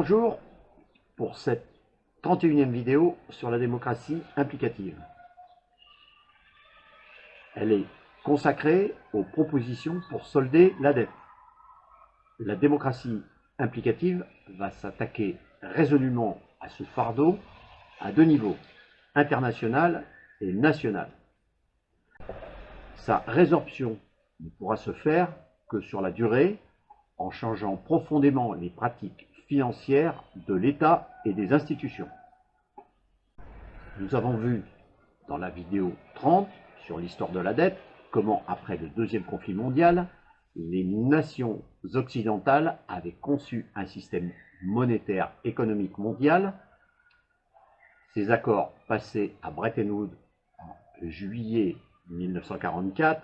Bonjour pour cette 31e vidéo sur la démocratie implicative. Elle est consacrée aux propositions pour solder la dette. La démocratie implicative va s'attaquer résolument à ce fardeau à deux niveaux, international et national. Sa résorption ne pourra se faire que sur la durée, en changeant profondément les pratiques financières de l'État et des institutions. Nous avons vu dans la vidéo 30 sur l'histoire de la dette comment, après le deuxième conflit mondial, les nations occidentales avaient conçu un système monétaire économique mondial. Ces accords passés à Bretton Woods en juillet 1944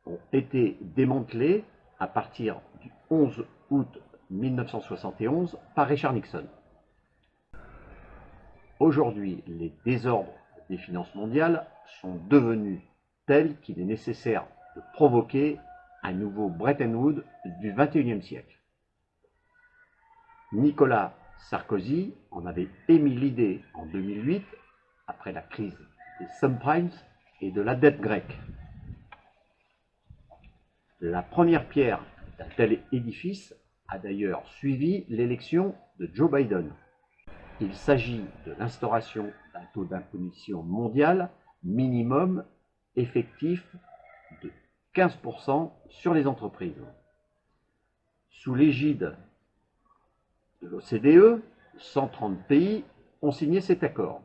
ont été démantelés à partir du 11 août 1971 par Richard Nixon. Aujourd'hui, les désordres des finances mondiales sont devenus tels qu'il est nécessaire de provoquer un nouveau Bretton Woods du XXIe siècle. Nicolas Sarkozy en avait émis l'idée en 2008, après la crise des subprimes et de la dette grecque. La première pierre d'un tel édifice a d'ailleurs suivi l'élection de Joe Biden. Il s'agit de l'instauration d'un taux d'imposition mondial minimum effectif de 15% sur les entreprises. Sous l'égide de l'OCDE, 130 pays ont signé cet accord.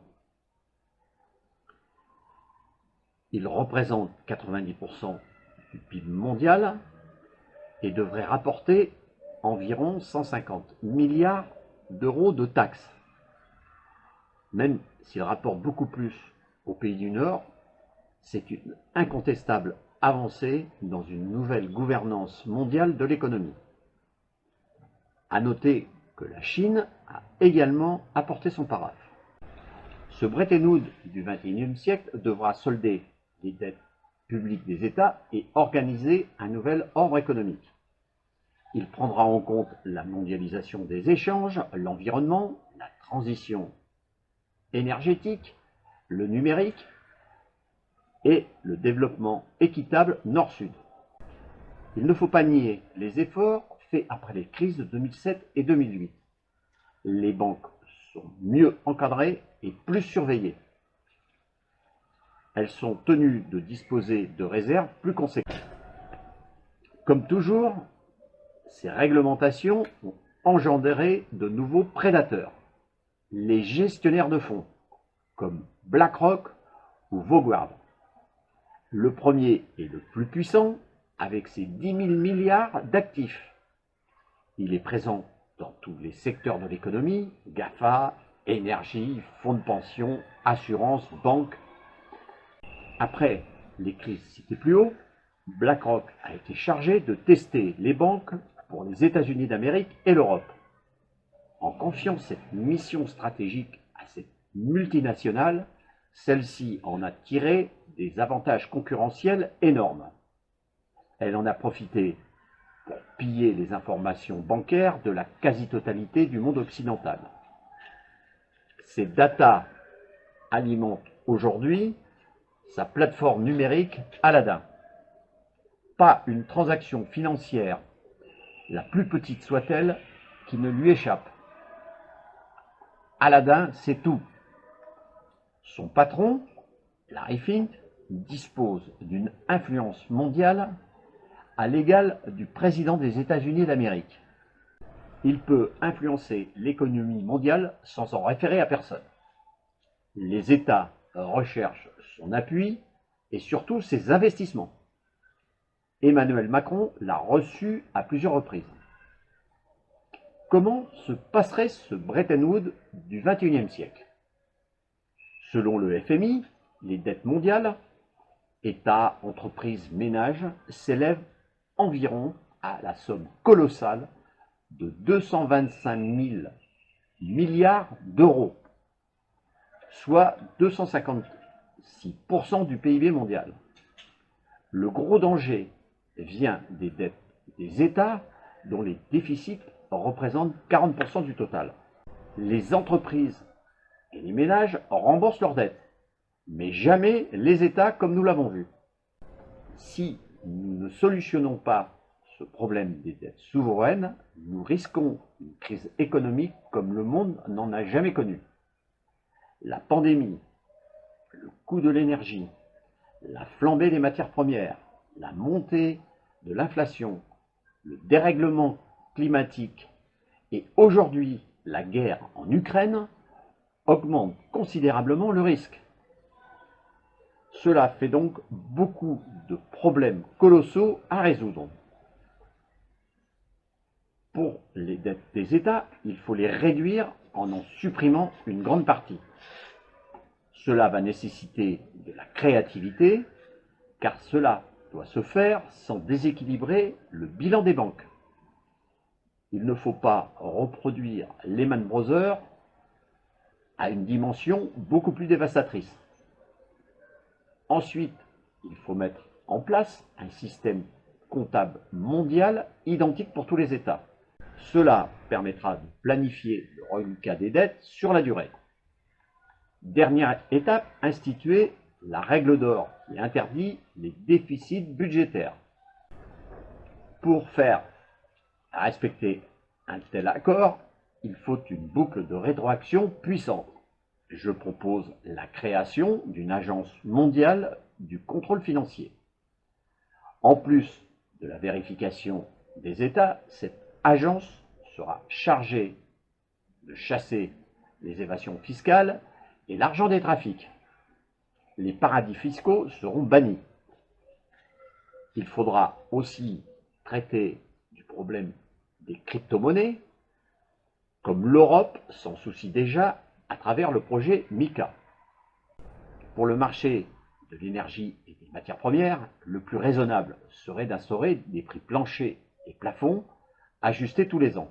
Il représente 90% du PIB mondial et devrait rapporter environ 150 milliards d'euros de taxes. Même s'il rapporte beaucoup plus aux pays du Nord, c'est une incontestable avancée dans une nouvelle gouvernance mondiale de l'économie. À noter que la Chine a également apporté son paraphe. Ce Bretton Woods du XXIe siècle devra solder les dettes publiques des États et organiser un nouvel ordre économique. Il prendra en compte la mondialisation des échanges, l'environnement, la transition énergétique, le numérique et le développement équitable Nord-Sud. Il ne faut pas nier les efforts faits après les crises de 2007 et 2008. Les banques sont mieux encadrées et plus surveillées. Elles sont tenues de disposer de réserves plus conséquentes. Comme toujours, ces réglementations ont engendré de nouveaux prédateurs, les gestionnaires de fonds, comme BlackRock ou Vanguard. Le premier est le plus puissant, avec ses 10 000 milliards d'actifs. Il est présent dans tous les secteurs de l'économie, GAFA, énergie, fonds de pension, assurance, banque. Après les crises citées plus haut, BlackRock a été chargé de tester les banques pour les États-Unis d'Amérique et l'Europe. En confiant cette mission stratégique à cette multinationale, celle-ci en a tiré des avantages concurrentiels énormes. Elle en a profité pour piller les informations bancaires de la quasi-totalité du monde occidental. Ces data alimentent aujourd'hui sa plateforme numérique Aladdin. Pas une transaction financière, la plus petite soit-elle, qui ne lui échappe. Aladdin, c'est tout. Son patron, Larry Fink, dispose d'une influence mondiale à l'égal du président des États-Unis d'Amérique. Il peut influencer l'économie mondiale sans s'en référer à personne. Les États recherchent son appui et surtout ses investissements. Emmanuel Macron l'a reçu à plusieurs reprises. Comment se passerait ce Bretton Woods du XXIe siècle? Selon le FMI, les dettes mondiales, États, entreprises, ménages, s'élèvent environ à la somme colossale de 225 000 milliards d'euros, soit 256% du PIB mondial. Le gros danger vient des dettes des États dont les déficits représentent 40% du total. Les entreprises et les ménages remboursent leurs dettes, mais jamais les États comme nous l'avons vu. Si nous ne solutionnons pas ce problème des dettes souveraines, nous risquons une crise économique comme le monde n'en a jamais connu. La pandémie, le coût de l'énergie, la flambée des matières premières, la montée de l'inflation, le dérèglement climatique et aujourd'hui la guerre en Ukraine augmentent considérablement le risque. Cela fait donc beaucoup de problèmes colossaux à résoudre. Pour les dettes des États, il faut les réduire en supprimant une grande partie. Cela va nécessiter de la créativité, car cela doit se faire sans déséquilibrer le bilan des banques. Il ne faut pas reproduire Lehman Brothers à une dimension beaucoup plus dévastatrice. Ensuite, il faut mettre en place un système comptable mondial identique pour tous les États. Cela permettra de planifier le reliquat des dettes sur la durée. Dernière étape, instituer la règle d'or qui interdit les déficits budgétaires. Pour faire respecter un tel accord, il faut une boucle de rétroaction puissante. Je propose la création d'une agence mondiale du contrôle financier. En plus de la vérification des États, cette agence sera chargée de chasser les évasions fiscales et l'argent des trafics. Les paradis fiscaux seront bannis. Il faudra aussi traiter du problème des crypto-monnaies, comme l'Europe s'en soucie déjà à travers le projet MiCA. Pour le marché de l'énergie et des matières premières, le plus raisonnable serait d'instaurer des prix planchers et plafonds ajustés tous les ans.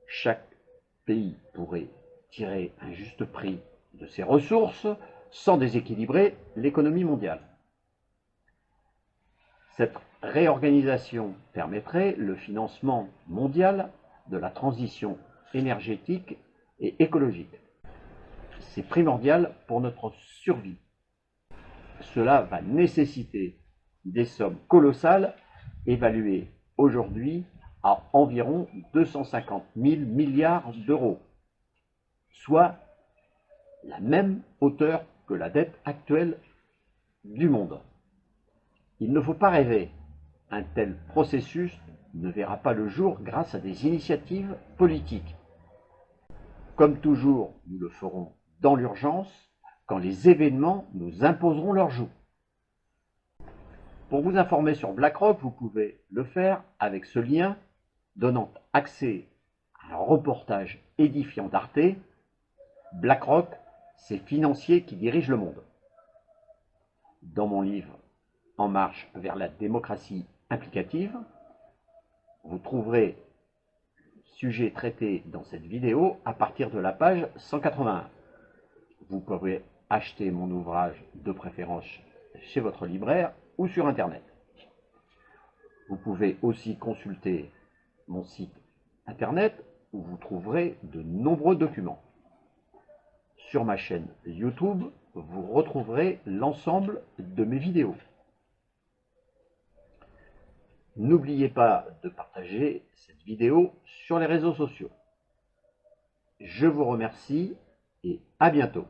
Chaque pays pourrait tirer un juste prix de ses ressources sans déséquilibrer l'économie mondiale. Cette réorganisation permettrait le financement mondial de la transition énergétique et écologique. C'est primordial pour notre survie. Cela va nécessiter des sommes colossales évaluées aujourd'hui à environ 250 000 milliards d'euros, soit la même hauteur que la dette actuelle du monde. Il ne faut pas rêver. Un tel processus ne verra pas le jour grâce à des initiatives politiques. Comme toujours, nous le ferons dans l'urgence, quand les événements nous imposeront leur joug. Pour vous informer sur BlackRock, vous pouvez le faire avec ce lien donnant accès à un reportage édifiant d'Arte. BlackRock, ces financiers qui dirigent le monde. Dans mon livre En marche vers la démocratie implicative, vous trouverez le sujet traité dans cette vidéo à partir de la page 181. Vous pouvez acheter mon ouvrage de préférence chez votre libraire ou sur Internet. Vous pouvez aussi consulter mon site Internet où vous trouverez de nombreux documents. Sur ma chaîne YouTube, vous retrouverez l'ensemble de mes vidéos. N'oubliez pas de partager cette vidéo sur les réseaux sociaux. Je vous remercie et à bientôt.